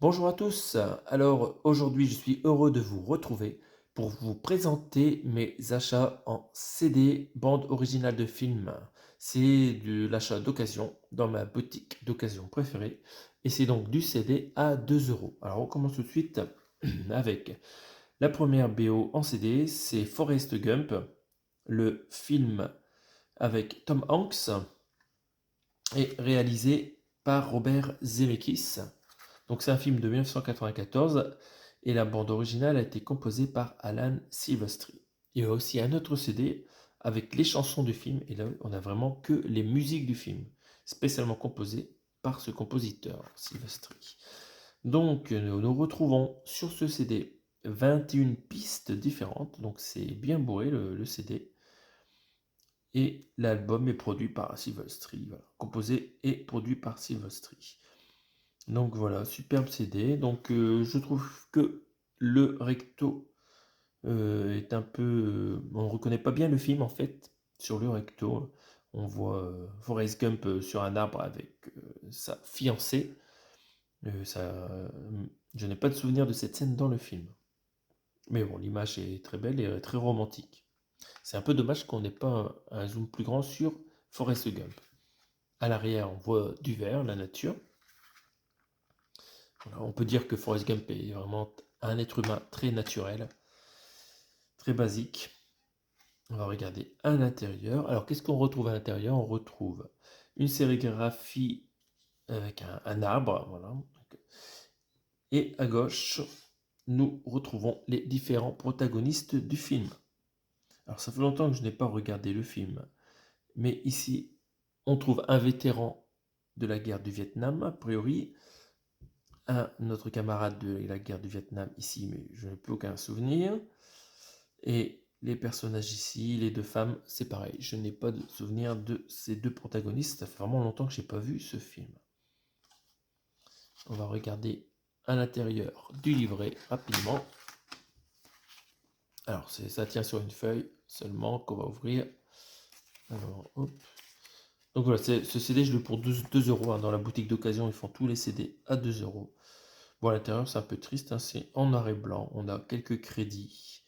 Bonjour à tous. Alors aujourd'hui, je suis heureux de vous retrouver pour vous présenter mes achats en CD, bande originale de film. C'est de l'achat d'occasion dans ma boutique d'occasion préférée et c'est donc du CD à 2 euros. Alors on commence tout de suite avec la première BO en CD, c'est Forrest Gump, le film avec Tom Hanks et réalisé par Robert Zemeckis. Donc c'est un film de 1994 et la bande originale a été composée par Alan Silvestri. Il y a aussi un autre CD avec les chansons du film et là on a vraiment que les musiques du film, spécialement composées par ce compositeur Silvestri. Donc nous retrouvons sur ce CD 21 pistes différentes, donc c'est bien bourré le CD. Et l'album est produit par Silvestri, voilà, composé et produit par Silvestri. Donc voilà, superbe CD. Donc je trouve que le recto est un peu... on ne reconnaît pas bien le film en fait sur le recto. On voit Forrest Gump sur un arbre avec sa fiancée. Je n'ai pas de souvenir de cette scène dans le film. Mais bon, l'image est très belle et très romantique. C'est un peu dommage qu'on n'ait pas un zoom plus grand sur Forrest Gump. À l'arrière, on voit du vert, la nature. Voilà, on peut dire que Forrest Gump est vraiment un être humain très naturel, très basique. On va regarder à l'intérieur. Alors, qu'est-ce qu'on retrouve à l'intérieur? On retrouve une sérigraphie avec un arbre, voilà. Et à gauche, nous retrouvons les différents protagonistes du film. Alors, ça fait longtemps que je n'ai pas regardé le film, mais ici, on trouve un vétéran de la guerre du Vietnam, a priori, notre camarade de la guerre du Vietnam ici, mais je n'ai plus aucun souvenir. Et les personnages ici, les deux femmes, c'est pareil. Je n'ai pas de souvenir de ces deux protagonistes. Ça fait vraiment longtemps que je n'ai pas vu ce film. On va regarder à l'intérieur du livret rapidement. Alors, ça tient sur une feuille seulement qu'on va ouvrir. Alors, hop. Donc voilà, ce CD, je l'ai pour 2 euros. Hein. Dans la boutique d'occasion, ils font tous les CD à 2 euros. Bon, à l'intérieur, c'est un peu triste. Hein. C'est en noir et blanc. On a quelques crédits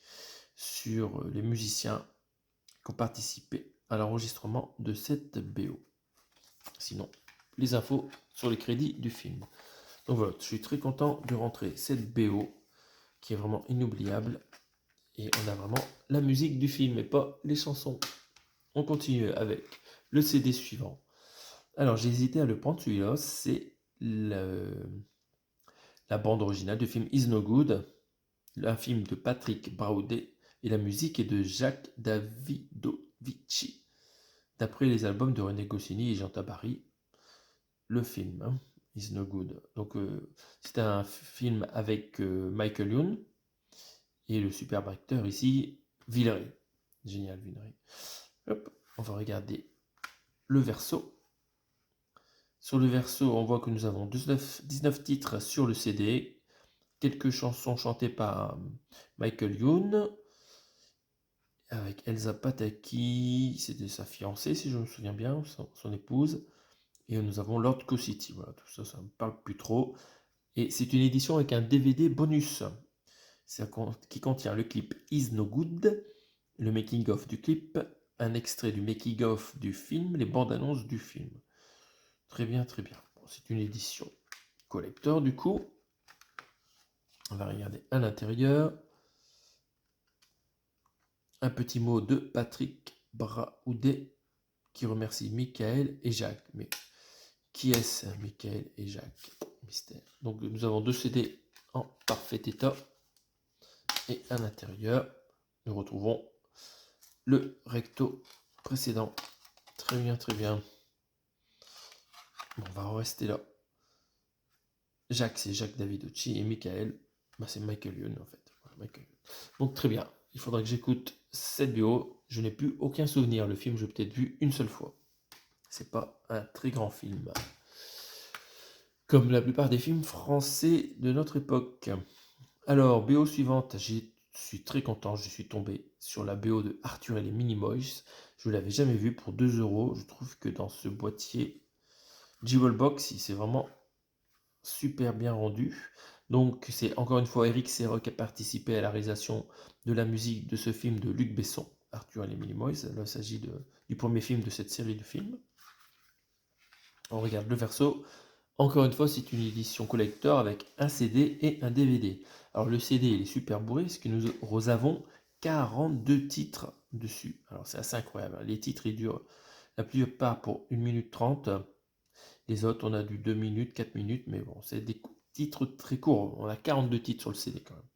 sur les musiciens qui ont participé à l'enregistrement de cette BO. Sinon, les infos sur les crédits du film. Donc voilà, je suis très content de rentrer cette BO qui est vraiment inoubliable. Et on a vraiment la musique du film et pas les chansons. On continue avec le CD suivant. Alors j'ai hésité à le prendre, celui-là, c'est la bande originale du film Is No Good, un film de Patrick Braudet, et la musique est de Jacques Davidovici, d'après les albums de René Goscinny et Jean Tabary. Le film Is No Good. Donc c'est un film avec Michael Youn et le superbe acteur ici, Villeray. Génial, Villeray. Hop, on va regarder le verso. Sur le verso, on voit que nous avons 19 titres sur le CD, quelques chansons chantées par Michael Youn, avec Elsa Pataki, c'était sa fiancée si je me souviens bien, son épouse, et nous avons Lord City. Voilà, tout ça, ça ne me parle plus trop. Et c'est une édition avec un DVD bonus qui contient le clip Is No Good, le making-of du clip, un extrait du making-of du film, les bandes annonces du film. Très bien, très bien. Bon, c'est une édition collector du coup. On va regarder à l'intérieur. Un petit mot de Patrick Braoudet qui remercie Michael et Jacques. Mais qui est-ce, Michael et Jacques? Mystère. Donc nous avons deux CD en parfait état. Et à l'intérieur, nous retrouvons le recto précédent. Très bien, très bien. Bon, on va rester là. Jacques, c'est Jacques Daviducci et Michael, c'est Michael Youn en fait. Voilà, Michael. Donc très bien. Il faudra que j'écoute cette BO. Je n'ai plus aucun souvenir. Le film, je l'ai peut-être vu une seule fois. C'est pas un très grand film. Comme la plupart des films français de notre époque. Alors, BO suivante, je suis très content, je suis tombé sur la BO de Arthur et les Minimoys. Je ne l'avais jamais vu pour 2 euros. Je trouve que dans ce boîtier Jewel Box, c'est vraiment super bien rendu. Donc c'est encore une fois Eric Serra qui a participé à la réalisation de la musique de ce film de Luc Besson, Arthur et les Minimoys. Là, il s'agit du premier film de cette série de films. On regarde le verso. Encore une fois, c'est une édition collector avec un CD et un DVD. Alors le CD, il est super bourré parce que nous avons 42 titres dessus. Alors c'est assez incroyable. Les titres, ils durent la plupart pour 1 minute 30. Les autres, on a du 2 minutes, 4 minutes, mais bon, c'est des titres très courts. On a 42 titres sur le CD quand même.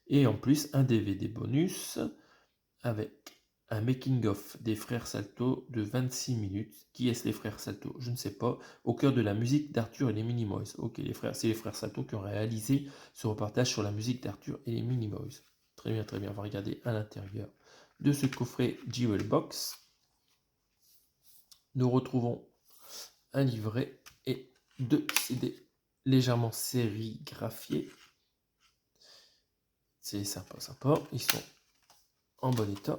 Et en plus, un DVD bonus avec un making-of des frères Salto de 26 minutes. Qui est-ce les frères Salto? Je ne sais pas. Au cœur de la musique d'Arthur et les Minimoys. Ok, c'est les frères Salto qui ont réalisé ce reportage sur la musique d'Arthur et les Minimoys. Très bien, très bien. On va regarder à l'intérieur de ce coffret Jewel Box. Nous retrouvons un livret et 2 CD légèrement sérigraphiés. C'est sympa, sympa. Ils sont en bon état.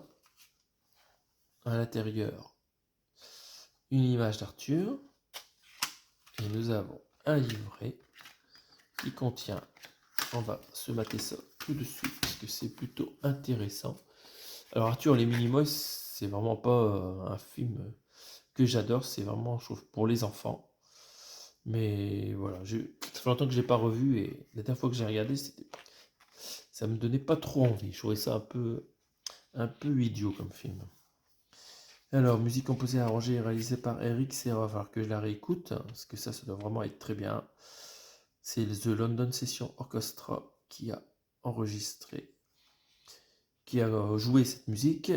À l'intérieur, une image d'Arthur. Et nous avons un livret qui contient, on va se mater ça tout de suite parce que c'est plutôt intéressant. Alors Arthur les Minimoys, c'est vraiment pas un film que j'adore, c'est vraiment, je trouve, pour les enfants. Mais voilà, ça fait longtemps que je l'ai pas revu et la dernière fois que j'ai regardé, ça me donnait pas trop envie. Je trouvais ça un peu idiot comme film. Alors, musique composée, arrangée et réalisée par Eric Serra. Il va falloir que je la réécoute, parce que ça doit vraiment être très bien. C'est The London Session Orchestra qui a enregistré, qui a joué cette musique.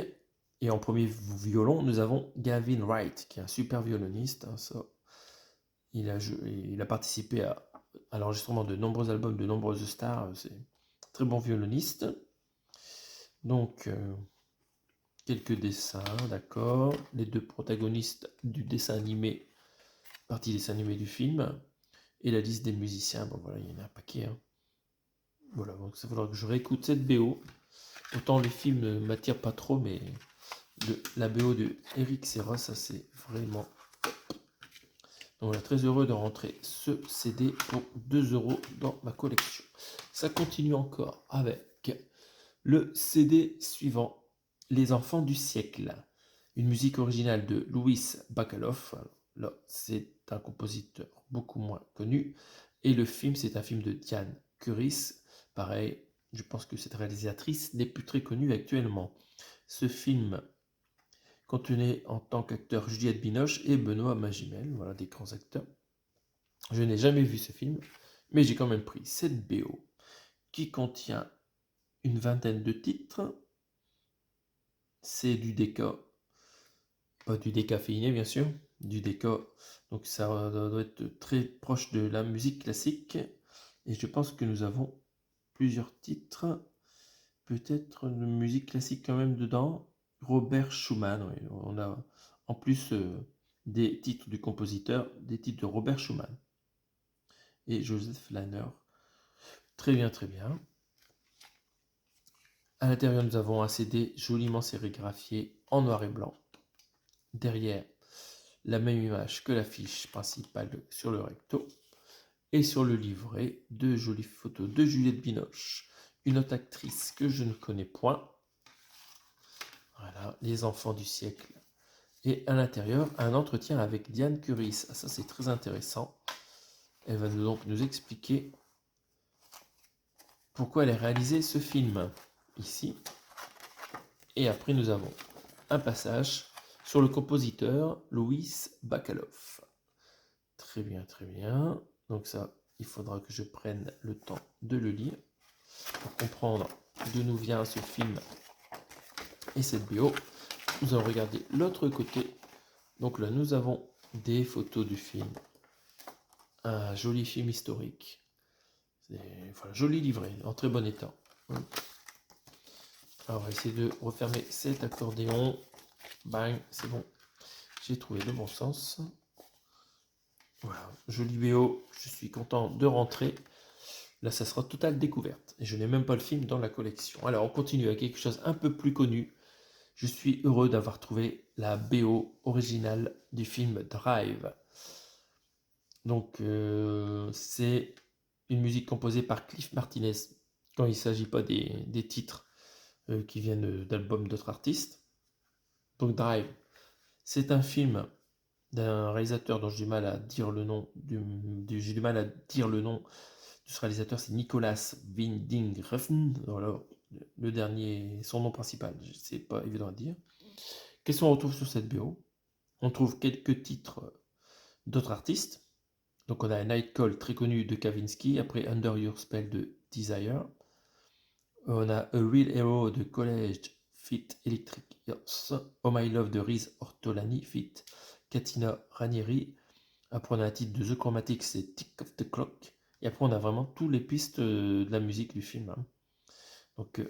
Et en premier violon, nous avons Gavin Wright, qui est un super violoniste. Hein, ça. Il a participé à l'enregistrement de nombreux albums, de nombreuses stars. C'est un très bon violoniste. Donc, quelques dessins, d'accord. Les deux protagonistes du dessin animé, partie dessin animé du film. Et la liste des musiciens, bon voilà, il y en a un paquet. Hein. Voilà, donc ça faudra que je réécoute cette BO. Autant les films ne m'attirent pas trop, mais la BO de Eric Serra, ça c'est vraiment... Donc voilà, très heureux de rentrer ce CD pour 2 € dans ma collection. Ça continue encore avec le CD suivant, Les Enfants du siècle. Une musique originale de Louis Bacalov. Alors, là, c'est un compositeur beaucoup moins connu. Et le film, c'est un film de Diane Curis. Pareil, je pense que cette réalisatrice n'est plus très connue actuellement. Ce film contenait en tant qu'acteurs Juliette Binoche et Benoît Magimel, voilà des grands acteurs. Je n'ai jamais vu ce film, mais j'ai quand même pris cette BO qui contient une vingtaine de titres. C'est du DK, pas du décaféiné bien sûr, du DK, donc ça doit être très proche de la musique classique. Et je pense que nous avons plusieurs titres, peut-être de musique classique quand même dedans. Robert Schumann, oui. On a en plus des titres du compositeur, des titres de Robert Schumann et Joseph Lanner. Très bien, très bien. À l'intérieur, nous avons un CD joliment sérigraphié en noir et blanc. Derrière, la même image que l'affiche principale sur le recto. Et sur le livret, 2 jolies photos de Juliette Binoche, une autre actrice que je ne connais point. Voilà, les enfants du siècle. Et à l'intérieur, un entretien avec Diane Curis. Ah, ça, c'est très intéressant. Elle va donc nous expliquer pourquoi elle a réalisé ce film ici. Et après, nous avons un passage sur le compositeur Louis Bacalov. Très bien, très bien. Donc ça, il faudra que je prenne le temps de le lire pour comprendre d'où nous vient ce film et cette BO. Nous allons regarder l'autre côté. Donc là, nous avons des photos du film. Un joli film historique. Voilà, joli livret, en très bon état. Alors, on va essayer de refermer cet accordéon. Bang, c'est bon. J'ai trouvé le bon sens. Voilà, joli BO. Je suis content de rentrer. Là, ça sera totale découverte. Et je n'ai même pas le film dans la collection. Alors, on continue avec quelque chose un peu plus connu. Je suis heureux d'avoir trouvé la BO originale du film Drive. Donc, c'est une musique composée par Cliff Martinez quand il ne s'agit pas des titres qui viennent d'albums d'autres artistes. Donc Drive, c'est un film d'un réalisateur dont j'ai du mal à dire le nom j'ai du mal à dire le nom de ce réalisateur, c'est Nicolas Winding Refn. Voilà, le dernier, son nom principal, c'est pas évident à dire. Qu'est-ce qu'on retrouve sur cette BO? On trouve quelques titres d'autres artistes. Donc on a Night Call très connu de Kavinsky, après Under Your Spell de Desire. On a A Real Hero de College Fit Electric Earth. Oh My Love de Riz Ortolani Fit Katina Ranieri. Après on a un titre de The Chromatics, c'est Tick of the Clock. Et après on a vraiment toutes les pistes de la musique du film. Hein. Donc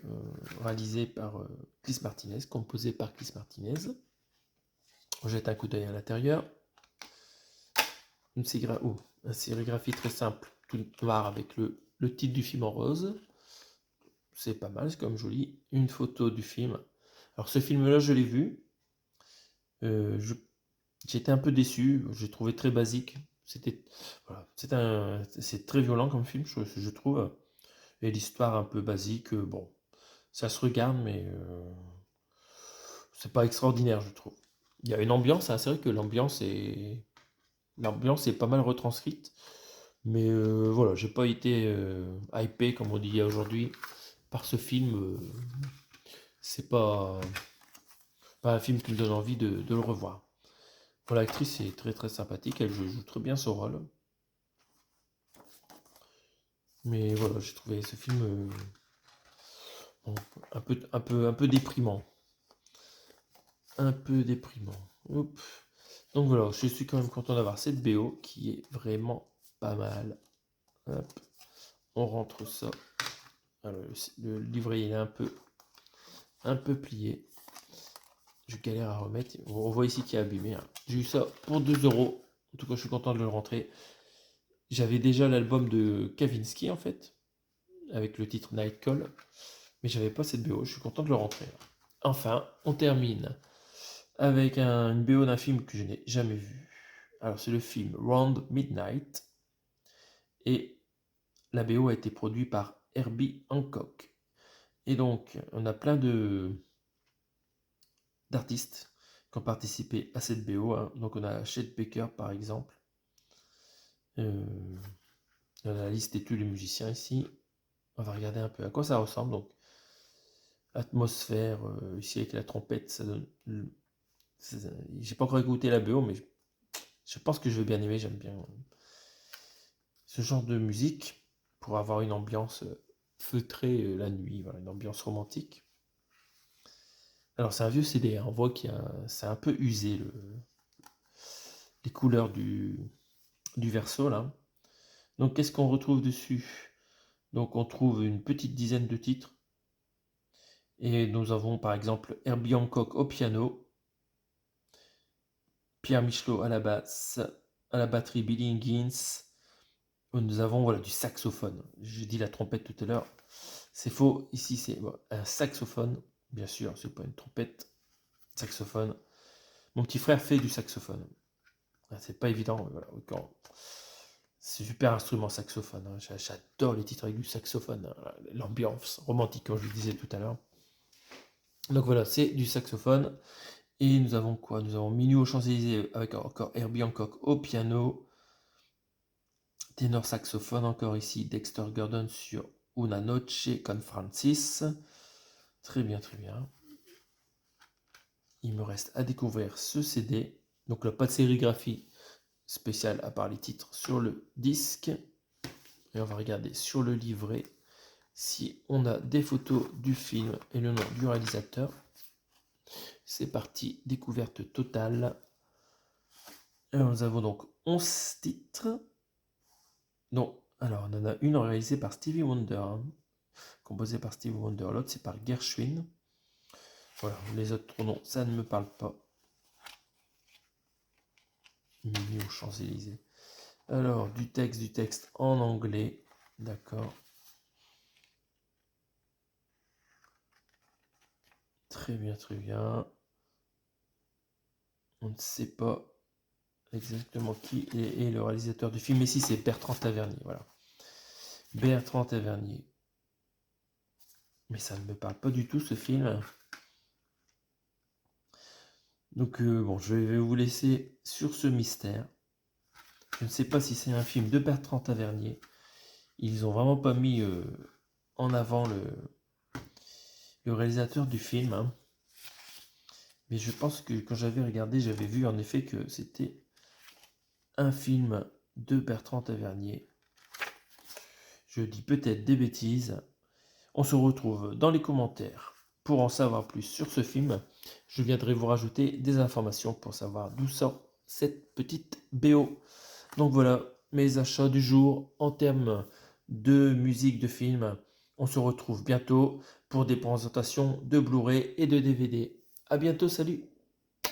réalisé par Chris Martinez, composé par Chris Martinez. On jette un coup d'œil à l'intérieur. Une sérigraphie très simple, tout noir avec le titre du film en rose. C'est pas mal, c'est comme joli. Une photo du film. Alors ce film-là, je l'ai vu. J'étais un peu déçu. J'ai trouvé très basique. Voilà, c'est très violent comme film, je trouve. Et l'histoire un peu basique. Bon, ça se regarde, mais c'est pas extraordinaire, je trouve. Il y a une ambiance. Hein, c'est vrai que l'ambiance est pas mal retranscrite. Mais voilà, j'ai pas été hypé, comme on dit aujourd'hui, par ce film. C'est pas un film qui me donne envie de le revoir. Bon, l'actrice est très très sympathique, elle joue très bien son rôle. Mais voilà, j'ai trouvé ce film bon, un peu déprimant. Un peu déprimant. Oups. Donc voilà, je suis quand même content d'avoir cette BO qui est vraiment pas mal. Hop, on rentre ça. Alors, le livret il est un peu plié. Je galère à remettre. On voit ici qu'il est abîmé. Hein. J'ai eu ça pour 2 euros. En tout cas, je suis content de le rentrer. J'avais déjà l'album de Kavinsky en fait, avec le titre Night Call, mais j'avais pas cette BO. Je suis content de le rentrer. Enfin, on termine avec une BO d'un film que je n'ai jamais vu. Alors, c'est le film Round Midnight. Et la BO a été produite par Herbie Hancock. Et donc, on a plein d'artistes qui ont participé à cette BO. Hein. Donc, on a Chet Baker par exemple. Dans la liste de tous les musiciens ici. On va regarder un peu à quoi ça ressemble. Donc, atmosphère, ici avec la trompette, ça donne. J'ai pas encore écouté la BO, mais je pense que je vais bien aimer. J'aime bien ce genre de musique pour avoir une ambiance feutrée la nuit, voilà, une ambiance romantique. Alors, c'est un vieux CD, hein, on voit c'est un peu usé les couleurs du verso là. Donc, qu'est-ce qu'on retrouve dessus? Donc, on trouve une petite dizaine de titres. Et nous avons par exemple Herbie Hancock au piano, Pierre Michelot à la basse, à la batterie Billy Higgins. Nous avons voilà, du saxophone. J'ai dit la trompette tout à l'heure. C'est faux. Ici, c'est un saxophone. Bien sûr, c'est pas une trompette. Saxophone. Mon petit frère fait du saxophone. C'est pas évident. Voilà, c'est super instrument saxophone. Hein. J'adore les titres avec du saxophone. Hein. L'ambiance romantique, comme je le disais tout à l'heure. Donc voilà, c'est du saxophone. Et nous avons quoi? Nous avons Minuit aux Champs-Élysées avec encore Herbie Hancock au piano. Ténor saxophone encore ici, Dexter Gordon sur Una Noche con Francis. Très bien, très bien. Il me reste à découvrir ce CD. Donc là, pas de sérigraphie spéciale à part les titres sur le disque. Et on va regarder sur le livret si on a des photos du film et le nom du réalisateur. C'est parti, découverte totale. Alors nous avons donc 11 titres. Non, alors on en a une réalisée par Stevie Wonder, hein, composée par Stevie Wonder. L'autre c'est par Gershwin. Voilà, les autres noms, ça ne me parle pas. Minuit aux Champs-Élysées. Alors, du texte en anglais. D'accord. Très bien, très bien. On ne sait pas exactement qui est le réalisateur du film. Mais si, c'est Bertrand Tavernier. Voilà. Bertrand Tavernier. Mais ça ne me parle pas du tout ce film. Donc bon, je vais vous laisser sur ce mystère. Je ne sais pas si c'est un film de Bertrand Tavernier. Ils ont vraiment pas mis en avant le réalisateur du film, hein. Mais je pense que quand j'avais regardé, j'avais vu en effet que c'était un film de Bertrand Tavernier. Je dis peut-être des bêtises. On se retrouve dans les commentaires pour en savoir plus sur ce film. Je viendrai vous rajouter des informations pour savoir d'où sort cette petite BO. Donc voilà, mes achats du jour en termes de musique de film. On se retrouve bientôt pour des présentations de Blu-ray et de DVD. À bientôt, salut!